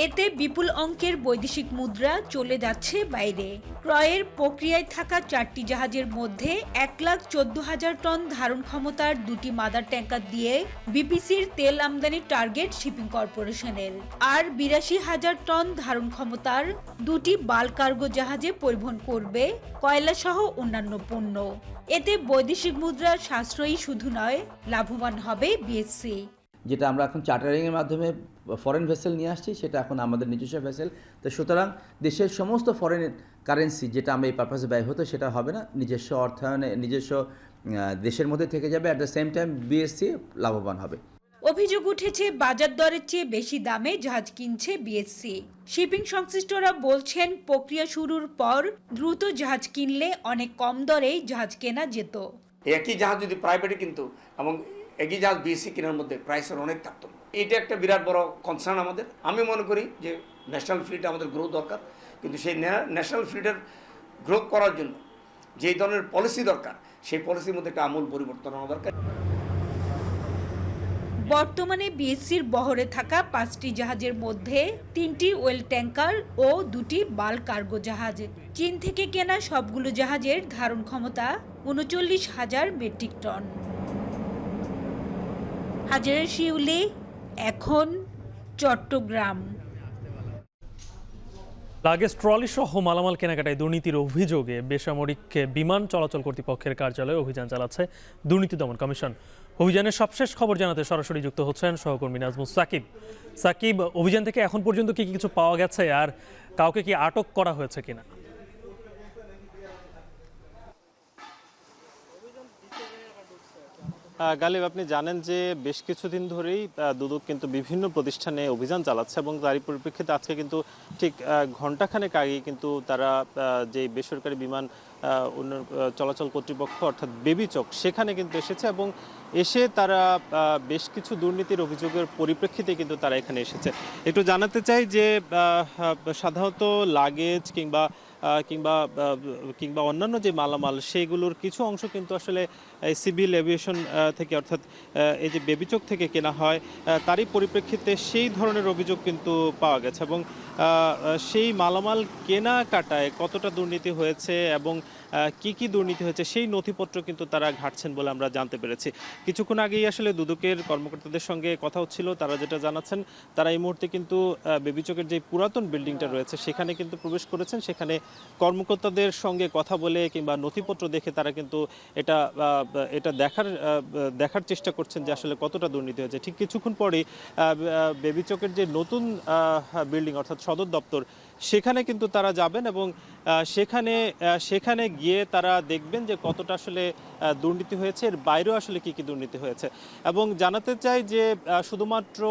এতে বিপুল অঙ্কের বৈদেশিক মুদ্রা চলে যাচ্ছে বাইরে। ক্রয়ের প্রক্রিয়ায় থাকা 4টি জাহাজের মধ্যে 1,14,000 টন ধারণ ক্ষমতার 2টি মাদার ট্যাঙ্কার দিয়ে বিপিসির তেল আমদানির টার্গেট শিপিং কর্পোরেশনের, আর 82,000 টন ধারণ ক্ষমতার 2টি বাল্ক কার্গো জাহাজে পরিবহন করবে কয়লা সহ অন্যান্য পণ্য। এতে বৈদেশিক মুদ্রা সাশ্রয়ী শুধু নয়, লাভবান হবে বিএসসি। যেটা আমরা এখন চার্টারিংয়ের মাধ্যমে ফরেন ভেসেল নিয়ে আসছি সেটা এখন আমাদের নিজস্ব ভেসেল। তো সুতরাং দেশের সমস্ত ফরেন কারেন্সি যেটা আমরা এই পারপাসে ব্যয় হতো সেটা হবে না, নিজস্ব অর্থায়নে নিজস্ব দেশের মধ্যে থেকে যাবে। At the same time BSc লাভবান হবে। অভিযোগ উঠেছে বাজার দরের চেয়ে বেশি দামে জাহাজ কিনছে বিএসসি। শিপিং সংশ্লিষ্টরা বলছেন প্রক্রিয়া শুরুর পর দ্রুত জাহাজ কিনলে অনেক কম দরেই জাহাজ কেনা যেত। একই জাহাজ যদি প্রাইভেটে কিনতো এবং একই জাহাজ বিএসসি কেনার মধ্যে প্রাইসের অনেক তারতম্য। এটা একটা বিরাট বড় কনসার্ন আমাদের। আমি মনে করি যে ন্যাশনাল ফ্লিট আমাদের গ্রোথ দরকার, কিন্তু সেই ন্যাশনাল ফ্লিটের গ্রোথ করার জন্য যেই ধরনের পলিসি দরকার সেই পলিসির মধ্যে একটা আমূল পরিবর্তন আনা দরকার। বর্তমানে বিএসসির বহরে থাকা 5টি জাহাজের মধ্যে 3টি ওয়েল ট্যাঙ্কার ও 2টি বাল্ক কার্গো জাহাজ। চীন থেকে কেনা সবগুলো জাহাজের ধারণ ক্ষমতা 39,000 মেট্রিক টন। হাজিরা শিউলি, এখন চট্টগ্রাম। লাগেজ ট্রলি সহ মালামাল কেনাকাটায় দুর্নীতির অভিযোগে বেসামরিক বিমান চলাচল কর্তৃপক্ষের কার্যালয়ে অভিযান চালাচ্ছে দুর্নীতি দমন কমিশন। অভিযানের সবশেষ খবর জানাতে সরাসরি যুক্ত হচ্ছেন সহকর্মী নাজমুস সাকিব। সাকিব, অভিযান থেকে এখন পর্যন্ত কি কিছু পাওয়া গেছে, আর কাউকে কি আটক করা হয়েছে কিনা? গালিব, আপনি জানেন যে বেশ কিছুদিন ধরেই দুদক কিন্তু বিভিন্ন প্রতিষ্ঠানে অভিযান চালাচ্ছে এবং তারই পরিপ্রেক্ষিতে আজকে কিন্তু ঠিক ঘণ্টাখানেক আগেই কিন্তু তারা যে বেসরকারি বিমান চলাচল কর্তৃপক্ষ অর্থাৎ বেবিচক সেখানে কিন্তু এসেছে এবং এসে তারা বেশ কিছু দুর্নীতির অভিযোগের পরিপ্রেক্ষিতে কিন্তু তারা এখানে এসেছে। একটু জানাতে চাই যে সাধারণত লাগেজ কিংবা অন্যান্য যে মালামাল সেগুলোর কিছু অংশ কিন্তু আসলে সিভিল এভিয়েশন থেকে অর্থাৎ এই যে বেবিচক থেকে কেনা হয়, তারই পরিপ্রেক্ষিতে সেই ধরনের অভিযোগ কিন্তু পাওয়া গেছে এবং সেই মালামাল কেনাকাটায় কতটা দুর্নীতি হয়েছে এবং কি দুর্নীতি হয়েছে সেই নথিপত্র কিন্তু তারা ঘাটছেন বলে আমরা জানতে পেরেছি। কিছুক্ষণ আগেই আসলে দুদকের কর্মকর্তাদের সঙ্গে কথা হচ্ছিল, তারা যেটা জানাচ্ছেন তারা এই মুহূর্তে কিন্তু বেবিচকের যে পুরাতন বিল্ডিংটা রয়েছে সেখানে কিন্তু প্রবেশ করেছেন, সেখানে কর্মকর্তাদের সঙ্গে কথা বলে কিংবা নথিপত্র দেখে তারা কিন্তু এটা দেখার চেষ্টা করছেন যে আসলে কতটা দুর্নীতি হয়েছে। ঠিক কিছুক্ষণ পরেই বেবিচকের যে নতুন বিল্ডিং অর্থাৎ সদর দপ্তর সেখানে কিন্তু তারা যাবেন এবং সেখানে গিয়ে তারা দেখবেন যে কতটা আসলে দুর্নীতি হয়েছে, এর বাইরেও আসলে কি দুর্নীতি হয়েছে। এবং জানাতে চাই যে শুধুমাত্র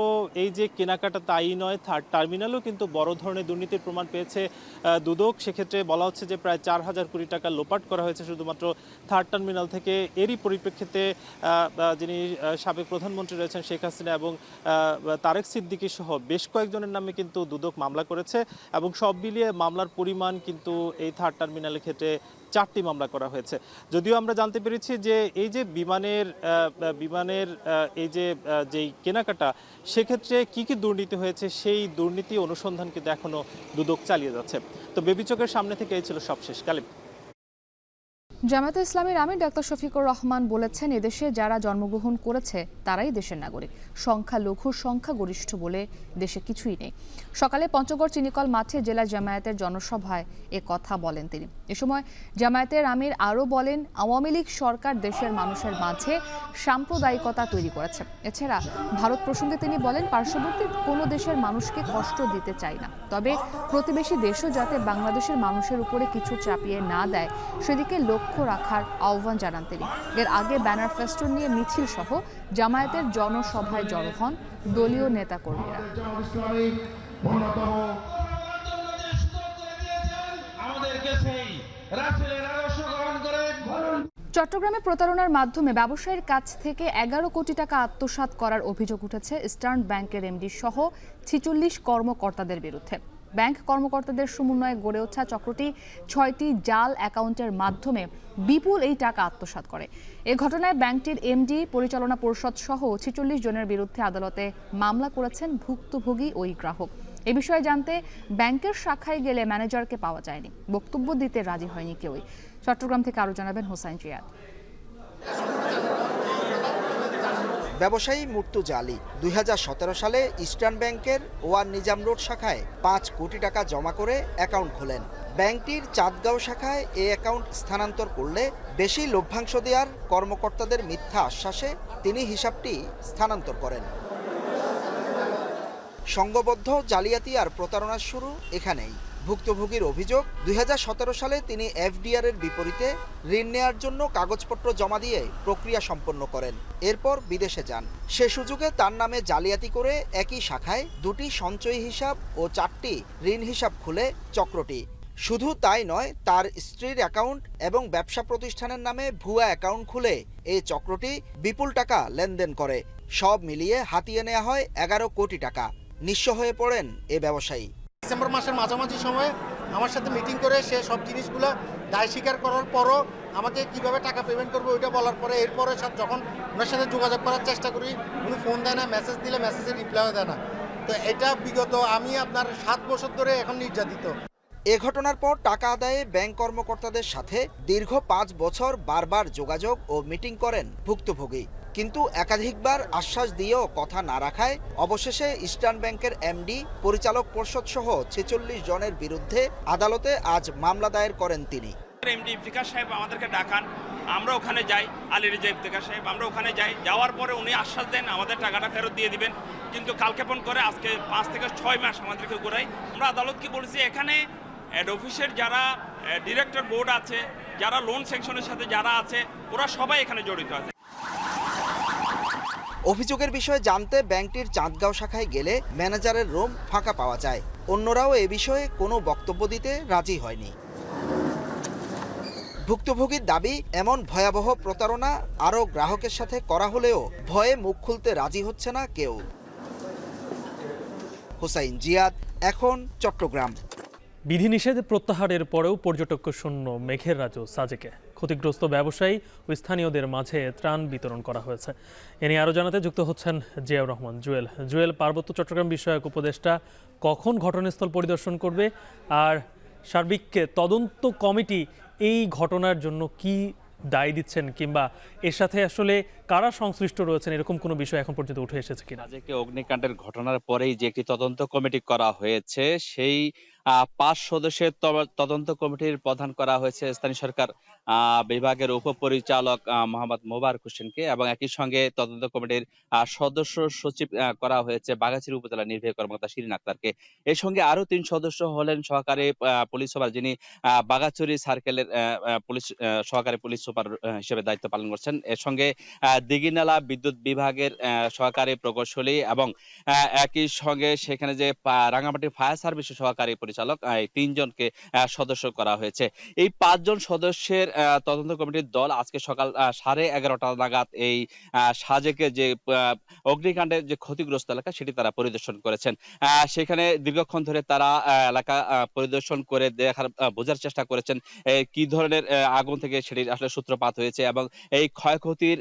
এই যে কেনাকাটা তাই নয়, থার্ড টার্মিনালেও কিন্তু বড় ধরনের দুর্নীতির প্রমাণ পেয়েছে দুদক। সেক্ষেত্রে বলা হচ্ছে যে প্রায় 4,000 কোটি টাকা লোপাট করা হয়েছে শুধুমাত্র থার্ড টার্মিনাল থেকে। এরই পরিপ্রেক্ষিতে যিনি সাবেক প্রধানমন্ত্রী রয়েছেন শেখ হাসিনা এবং তারেক সিদ্দিকী সহ বেশ কয়েকজনের নামে কিন্তু দুদক মামলা করেছে এবং সব মিলিয়ে মামলার পরিমাণ কিন্তু এই থার্ড টার্মিনালের ক্ষেত্রে 4টি মামলা করা হয়েছে। যদিও আমরা জানতে পেরেছি যে এই যে বিমানের এই যেই কেনাকাটা সেক্ষেত্রে কি দুর্নীতি হয়েছে সেই দুর্নীতি অনুসন্ধান কিন্তু এখনো দুদক চালিয়ে যাচ্ছে। তো বেবিচকের সামনে থেকে এই ছিল সবশেষ। গালিব। জামায়াতে ইসলামীর আমির ডাক্তার শফিকুর রহমান বলেছেন, এদেশে যারা জন্মগ্রহণ করেছে তারাই দেশের নাগরিক, সংখ্যালঘু সংখ্যাগরিষ্ঠ বলে দেশে কিছুই নেই। সকালে পঞ্চগড় চিনিকল মাঠে জেলা জামায়াতের জনসভায় এ কথা বলেন তিনি। এ সময় জামায়াতের আমির আরও বলেন, আওয়ামী লীগ সরকার দেশের মানুষের মাঝে সাম্প্রদায়িকতা তৈরি করেছে। এছাড়া ভারত প্রসঙ্গে তিনি বলেন, পার্শ্ববর্তী কোনো দেশের মানুষকে কষ্ট দিতে চাই না, তবে প্রতিবেশী দেশও যাতে বাংলাদেশের মানুষের উপরে কিছু চাপিয়ে না দেয় সেদিকে লক্ষ্য রাখার আহ্বান জানান তিনি। এর আগে ব্যানার ফেস্টুন নিয়ে মিছিল সহ জামায়াতের জনসভায় জড়ো হন দলীয় নেতাকর্মীরা। চট্টগ্রামে প্রতারণার মাধ্যমে ব্যবসায়ীর কাছ থেকে 11 কোটি টাকা আত্মসাৎ করার অভিযোগ উঠেছে ইস্টার্ন ব্যাংকের এমডি সহ 46 কর্মকর্তাদের বিরুদ্ধে। ব্যাংক কর্মকর্তাদের সমন্বয়ে গড়ে ওঠা চক্রটি 6টি জাল অ্যাকাউন্টের মাধ্যমে বিপুল এই টাকা আত্মসাৎ করে। এ ঘটনায় ব্যাংকটির এমডি, পরিচালনা পরিষদ সহ 46 জনের বিরুদ্ধে আদালতে মামলা করেছেন ভুক্তভোগী ওই গ্রাহক। এ বিষয়ে জানতে ব্যাংকের শাখায় গেলে ম্যানেজারকে পাওয়া যায়নি, বক্তব্য দিতে রাজি হয়নি কেউই। চট্টগ্রাম থেকে আরও জানাবেন হোসাইন জিয়াদ। ব্যবসায়ী মুর্তুজা আলী 2017 সালে ইস্টার্ন ব্যাংকের ওয়ান নিজাম রোড শাখায় 5 কোটি টাকা জমা করে অ্যাকাউন্ট খোলেন। ব্যাংকটির চাঁদগাঁও শাখায় এই অ্যাকাউন্ট স্থানান্তর করলে বেশি লভ্যাংশ দেওয়ার কর্মকর্তাদের মিথ্যা আশ্বাসে তিনি হিসাবটি স্থানান্তর করেন। সংঘবদ্ধ জালিয়াতি আর প্রতারণার শুরু এখানেই। ভুক্তভোগীর অভিযোগ, 2017 সালে তিনি এফডিআর এর বিপরীতে ঋণ নেয়ার জন্য কাগজপত্র জমা দিয়ে প্রক্রিয়া সম্পন্ন করেন, এরপর বিদেশে যান। সে সুযোগে তার নামে জালিয়াতি করে একই শাখায় 2টি সঞ্চয়ী হিসাব ও 4টি ঋণ হিসাব খুলে চক্রটি। শুধু তাই নয়, তার স্ত্রীর অ্যাকাউন্ট এবং ব্যবসা প্রতিষ্ঠানের নামে ভুয়া অ্যাকাউন্ট খুলে এই চক্রটি বিপুল টাকা লেনদেন করে। সব মিলিয়ে হাতিয়ে নেওয়া হয় 11 কোটি টাকা। নিঃস্ব হয়ে পড়েন এ ব্যবসায়ী। ডিসেম্বর মাসের মাঝামাঝি সময়ে আমার সাথে মিটিং করে সে সব জিনিসগুলো দায় স্বীকার করার পরও আমাকে কিভাবে টাকা পেমেন্ট করবো ওইটা বলার পরে এরপরে যখন ওনার সাথে যোগাযোগ করার চেষ্টা করি, উনি ফোন দেয় না, মেসেজ দিলে মেসেজের রিপ্লাইও দেয় না। তো এটা বিগত আমি আপনার 7 বছর ধরে এখন নির্যাতিত। এ ঘটনার পর টাকা আদায়ে ব্যাংক কর্মকর্তাদের সাথে দীর্ঘ 5 বছর বারবার যোগাযোগ ও মিটিং করেন ভুক্তভোগী, কিন্তু একাধিকবার আশ্বাস দিয়েও কথা না রাখায় অবশেষে ইস্টার্ন ব্যাংকের এমডি, পরিচালক পরিষদ সহ 46 জনের বিরুদ্ধে আদালতে আজ মামলা দায়ের করেন তিনি। এমডি ফিকার সাহেব আমাদেরকে ডাকান, আমরা ওখানে যাই, আলী রেজা ইফতেখার সাহেব, আমরা ওখানে যাই, যাওয়ার পরে উনি আশ্বাস দেন আমাদের টাকাটা ফেরত দিয়ে দিবেন, কিন্তু কালক্ষেপণ করে আজকে 5 থেকে 6 মাস আমাদেরকে ঘুরাই। আমরা আদালতকে বলেছি এখানে হেড অফিসের যারা ডিরেক্টর বোর্ড আছে, যারা লোন সেকশনের সাথে যারা আছে, ওরা সবাই এখানে জড়িত আছে। অভিযোগের বিষয়ে জানতে ব্যাংকটির চাঁদগাঁও শাখায় গেলে ম্যানেজারের রুম ফাঁকা পাওয়া যায়। অন্যরাও এ বিষয়ে কোনো বক্তব্য দিতে রাজি হয়নি। ভুক্তভোগীর দাবি, এমন ভয়াবহ প্রতারণা আরও গ্রাহকের সাথে করা হলেও ভয়ে মুখ খুলতে রাজি হচ্ছে না কেউ। হোসাইন জিয়াদ, এখন চট্টগ্রাম। বিধিনিষেধ প্রত্যাহারের পরেও পর্যটক শূন্য মেঘের রাজ্য সাজেকে ক্ষতিগ্রস্ত ব্যবসায়ী ও স্থানীয়দের মাঝে ত্রাণ বিতরণ করা হয়েছে। এ নিয়ে আরও জানাতে যুক্ত হচ্ছেন জিয়াউর রহমান জুয়েল। জুয়েল, পার্বত্য চট্টগ্রাম বিষয়ক উপদেষ্টা কখন ঘটনাস্থল পরিদর্শন করবে, আর সার্বিক তদন্ত কমিটি এই ঘটনার জন্য কি দায় দিচ্ছেন, কিংবা এর সাথে আসলে কারা সংশ্লিষ্ট রয়েছেন, এরকম কোনো বিষয় এখন পর্যন্ত উঠে এসেছে কিনা? আজকে অগ্নিকাণ্ডের ঘটনার পরেই যে একটি তদন্ত কমিটি করা হয়েছে, সেই 5 সদস্যের তদন্ত কমিটির প্রধান করা হয়েছে স্থানীয় সরকার বিভাগের উপপরিচালক মোহাম্মদ মোবারক হোসেনকে, এবং একই সঙ্গে তদন্ত কমিটির সদস্য সচিব করা হয়েছে বাঘাছড়ি উপজেলা নির্বাহী কর্মকর্তা শিরিন আক্তারকে। এর সঙ্গে আরো 3 সদস্য হলেন সহকারী পুলিশ সুপার, যিনি বাঘাছড়ি সার্কেলের পুলিশ সহকারী পুলিশ সুপার হিসেবে দায়িত্ব পালন করছেন। এর সঙ্গে দিঘিনালা বিদ্যুৎ বিভাগের সহকারী প্রকৌশলী এবং একই সঙ্গে সেখানে যে রাঙ্গামাটি ফায়ার সার্ভিসের সহকারী পরিচালক, এই 3 জনকে সদস্য করা হয়েছে। এই 5 জন সদস্যের তদন্ত কমিটির দল আজকে সকাল 11:30 নাগাদ এই সাজেকে যে অগ্নিকাণ্ডের যে ক্ষতিগ্রস্ত এলাকা সেটি তারা পরিদর্শন করেছেন। সেখানে দীর্ঘক্ষণ ধরে তারা এলাকা পরিদর্শন করে বোঝার চেষ্টা করেছেন কি ধরনের আগুন থেকে সেটি আসলে সূত্রপাত হয়েছে, এবং এই ক্ষয়ক্ষতির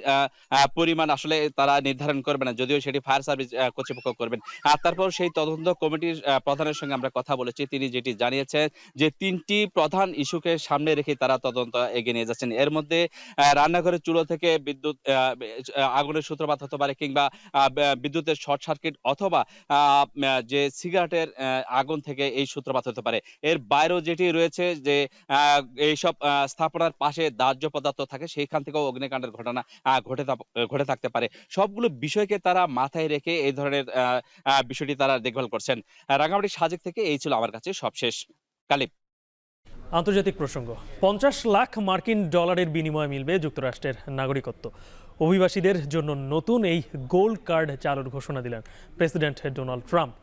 পরিমাণ আসলে তারা নির্ধারণ করবে না, যদিও সেটি ফায়ার সার্ভিস কর্তৃপক্ষ করবেন। তারপর সেই তদন্ত কমিটির প্রধানের সঙ্গে আমরা কথা বলেছি, তিনি যেটি জানিয়েছেন যে 3টি প্রধান ইস্যুকে সামনে রেখে তারা তদন্ত এগিয়ে নিয়ে যাচ্ছেন। এর মধ্যে রান্নাঘরের চুলো থেকে বিদ্যুৎ আগুনের সূত্রপাত হতে পারে, কিংবা বিদ্যুতের শর্ট সার্কিট, অথবা যে সিগারেটের আগুন থেকে এই সূত্রপাত হতে পারে। এর বাইরেও যেটি রয়েছে যে এইসব স্থাপনার পাশে দাহ্য পদার্থ থাকে, সেইখান থেকেও অগ্নিকাণ্ডের ঘটনা ঘটে থাকতে পারে। সবগুলো বিষয়কে তারা মাথায় রেখে এই ধরনের বিষয়টি তারা দেখভাল করছেন। রাঙ্গামাটি সাজেক থেকে এই ছিল আমার কাছে সবশেষ। কালিব। আন্তর্জাতিক প্রসঙ্গ, 50 লাখ মার্কিন ডলারের বিনিময়ে মিলবে যুক্তরাষ্ট্রের নাগরিকত্ব। অভিবাসীদের জন্য নতুন এই গোল্ড কার্ড চালুর ঘোষণা দিলেন প্রেসিডেন্ট ডোনাল্ড ট্রাম্প।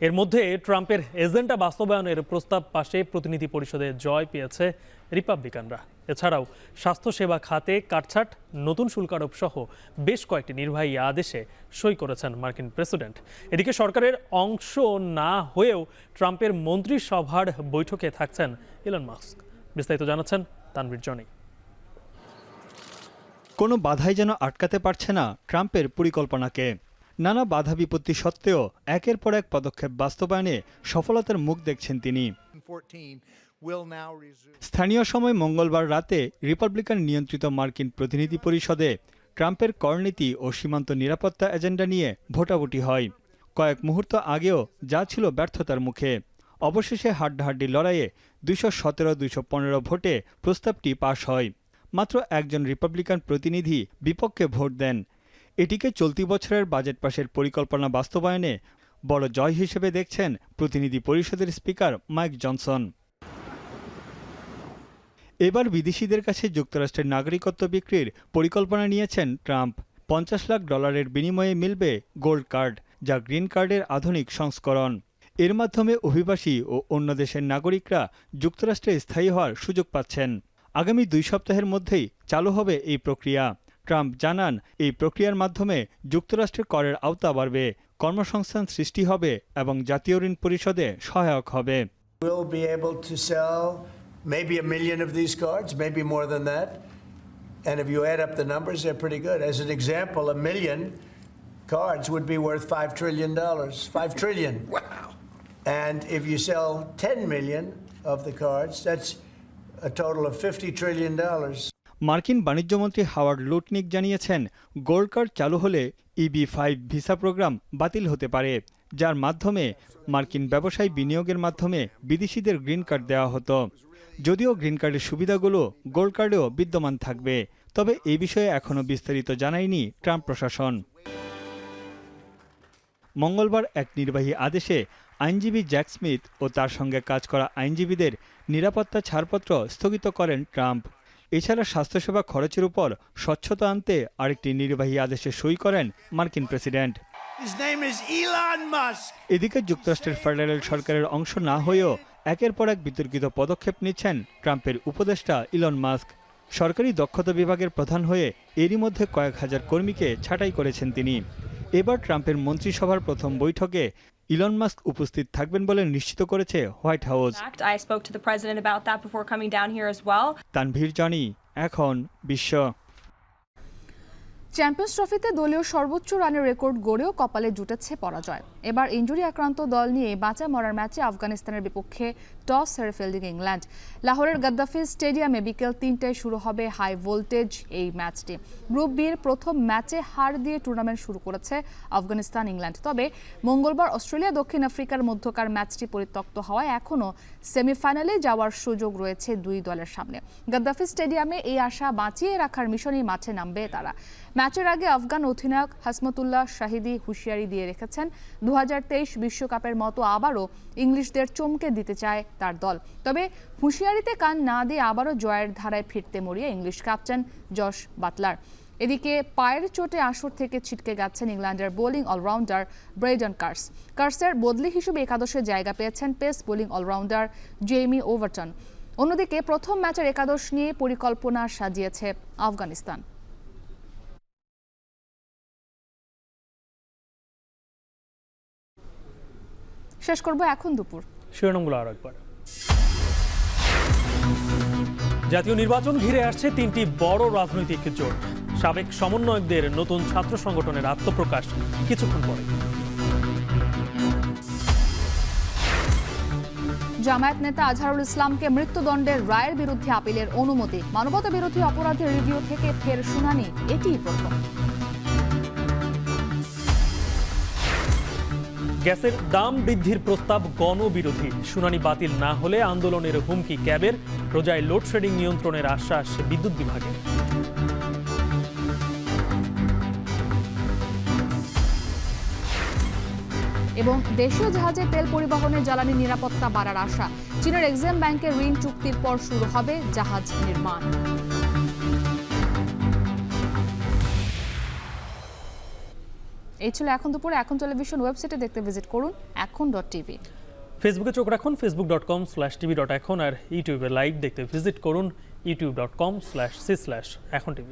এর মধ্যে ট্রাম্পের এজেন্ডা বাস্তবায়নের প্রস্তাব পাশে প্রতিনিধি পরিষদে জয় পেয়েছে রিপাবলিকানরা। এছাড়াও স্বাস্থ্যসেবা খাতে কাটছাট, নতুন শুল্ক আরোপ সহ বেশ কয়েকটি নির্বাহী আদেশে সই করেছেন মার্কিন প্রেসিডেন্ট। এদিকে সরকারের অংশ না হয়েও ট্রাম্পের মন্ত্রিসভার বৈঠকে থাকছেন ইলন মাস্ক। বিস্তারিত জানাচ্ছেন তানভীর জনি। কোনো বাধাই যেন আটকাতে পারছে না ট্রাম্পের পরিকল্পনাকে। নানা বাধা বিপত্তি সত্ত্বেও একের পর এক পদক্ষেপ বাস্তবায়নে সফলতার মুখ দেখছেন তিনি। স্থানীয় সময় মঙ্গলবার রাতে রিপাবলিকান নিয়ন্ত্রিত মার্কিন প্রতিনিধি পরিষদে ট্রাম্পের করনীতি ও সীমান্ত নিরাপত্তা এজেন্ডা নিয়ে ভোটাভুটি হয়। কয়েক মুহূর্ত আগেও যা ছিল ব্যর্থতার মুখে। অবশেষে হাড্ডাহাড্ডি লড়াইয়ে 217-215 ভোটে প্রস্তাবটি পাশ হয়। মাত্র একজন রিপাবলিকান প্রতিনিধি বিপক্ষে ভোট দেন। এটিকে চলতি বছরের বাজেট পাশের পরিকল্পনা বাস্তবায়নে বড় জয় হিসেবে দেখছেন প্রতিনিধি পরিষদের স্পিকার মাইক জনসন। এবার বিদেশিদের কাছে যুক্তরাষ্ট্রের নাগরিকত্ব বিক্রির পরিকল্পনা নিয়েছেন ট্রাম্প। $50 লাখ বিনিময়ে মিলবে গোল্ড কার্ড, যা গ্রিন কার্ডের আধুনিক সংস্করণ। এর মাধ্যমে অভিবাসী ও অন্য দেশের নাগরিকরা যুক্তরাষ্ট্রে স্থায়ী হওয়ার সুযোগ পাচ্ছেন। আগামী 2 সপ্তাহের মধ্যেই চালু হবে এই প্রক্রিয়া। ট্রাম্প জানান, এই প্রক্রিয়ার মাধ্যমে যুক্তরাষ্ট্রের করের আওতা বাড়বে, কর্মসংস্থান সৃষ্টি হবে এবং জাতীয় ঋণ পরিশোধে সহায়ক হবে। Maybe 1 million of these cards, maybe more than that. And if you add up the numbers, they're pretty good. As an example, 1 million cards would be worth $5 trillion. 5 trillion. Wow. And if you sell 10 million of the cards, that's a total of $50 trillion. মার্কিন বাণিজ্যমন্ত্রী Howard Lutnick জানিয়েছেন, gold card চালু হলে EB-5 visa program বাতিল হতে পারে, যার মাধ্যমে মার্কিন ব্যবসায়ী বিনিয়োগের মাধ্যমে বিদেশিদের গ্রিন কার্ড দেওয়া হতো। যদিও গ্রিন কার্ডের সুবিধাগুলো গোল্ড কার্ডেও বিদ্যমান থাকবে, তবে এই বিষয়ে এখনও বিস্তারিত জানায়নি ট্রাম্প প্রশাসন। মঙ্গলবার এক নির্বাহী আদেশে আইনজীবী জ্যাক স্মিথ ও তার সঙ্গে কাজ করা আইনজীবীদের নিরাপত্তা ছাড়পত্র স্থগিত করেন ট্রাম্প। এছাড়া স্বাস্থ্যসেবা খরচের উপর স্বচ্ছতা আনতে আরেকটি নির্বাহী আদেশে সই করেন মার্কিন প্রেসিডেন্ট। এদিকে যুক্তরাষ্ট্রের ফেডারেল সরকারের অংশ না হয়েও একের পর এক বিতর্কিত পদক্ষেপ নিচ্ছেন ট্রাম্পের উপদেষ্টা ইলন মাস্ক। সরকারি দক্ষতা বিভাগের প্রধান হয়ে এরই মধ্যে কয়েক হাজার কর্মীকে ছাঁটাই করেছেন তিনি। এবার ট্রাম্পের মন্ত্রিসভার প্রথম বৈঠকে ইলন মাস্ক উপস্থিত থাকবেন বলে নিশ্চিত করেছে হোয়াইট হাউস। তানভীর জানি, এখন বিশ্ব। চ্যাম্পিয়ন্স ট্রফিতে দলীয় সর্বোচ্চ রানের রেকর্ড গড়েও কপালে জুটেছে পরাজয়। এবার ইনজুরি আক্রান্ত দল নিয়ে বাঁচা মরার ম্যাচে আফগানিস্তানের বিপক্ষে টস হেরে ফিল্ডিং ইংল্যান্ড। লাহোরের গাদ্দাফি স্টেডিয়ামে বিকেল ৩টায় শুরু হবে হাই ভোল্টেজ এই ম্যাচটি। গ্রুপ বির প্রথম ম্যাচে হার দিয়ে টুর্নামেন্ট শুরু করেছে আফগানিস্তান ইংল্যান্ড। তবে মঙ্গলবার অস্ট্রেলিয়া দক্ষিণ আফ্রিকার মধ্যকার ম্যাচটি পরিত্যক্ত হওয়ায় এখনও সেমিফাইনালে যাওয়ার সুযোগ রয়েছে দুই দলের সামনে। গাদ্দাফি স্টেডিয়ামে এই আশা বাঁচিয়ে রাখার মিশনেই মাঠে নামবে তারা। ম্যাচের আগে আফগান অধিনায়ক হাসমতুল্লাহ শাহিদি হুঁশিয়ারি দিয়ে রেখেছেন 2023 বিশ্বকাপের মতো আবারও ইংলিশদের চমকে দিতে চায় তার দল। তবে হুঁশিয়ারিতে কান না দিয়ে আবারও জয়ের ধারায় ফিরতে মরিয়ে ইংলিশ ক্যাপ্টেন জশ বাটলার। এদিকে পায়ের চোটে আসর থেকে ছিটকে গেছেন ইংল্যান্ডের বোলিং অলরাউন্ডার ব্রেডন কার্সের বদলি হিসেবে একাদশে জায়গা পেয়েছেন pace bowling all rounder Jamie Overton. অন্যদিকে প্রথম ম্যাচের একাদশ নিয়ে পরিকল্পনা সাজিয়েছে আফগানিস্তান। শেষ করব এখন দুপুর শিরোনামগুলো আরো একবার। জাতীয় নির্বাচন ঘিরে আসছে 3টি বড় রাজনৈতিক জোট। সাবেক সমন্বয়কদের নতুন ছাত্র সংগঠনের আত্মপ্রকাশ কিছুক্ষণ পরে। জামায়াত নেতা আজহারুল ইসলামকে মৃত্যুদণ্ডের রায়ের বিরুদ্ধে আপিলের অনুমতি। মানবতা বিরোধী অপরাধের রিভিউ থেকে ফের শুনানি, এটিই প্রথম। গ্যাসের দাম বৃদ্ধির প্রস্তাব গণবিরোধী, শুনানি বাতিল না হলে আন্দোলনের হুমকি ক্যাবের। রোজায় লোডশেডিং নিয়ন্ত্রণের আশ্বাস বিদ্যুৎ বিভাগের। এবং দেশীয় জাহাজে তেল পরিবহনে জ্বালানি নিরাপত্তা বাড়ার আশা। চীনের এক্সিম ব্যাংকের ঋণ চুক্তির পর শুরু হবে জাহাজ নির্মাণ। এই ছিল এখন দুপুরে। এখন টেলিভিশন ওয়েবসাইটে দেখতে ভিজিট করুন এখন.tv। ফেসবুকে চোখ রাখুন facebook.com/tv.এখন, আর ইউটিউবে লাইভ দেখতে ভিজিট করুন youtube.com/c/echontv।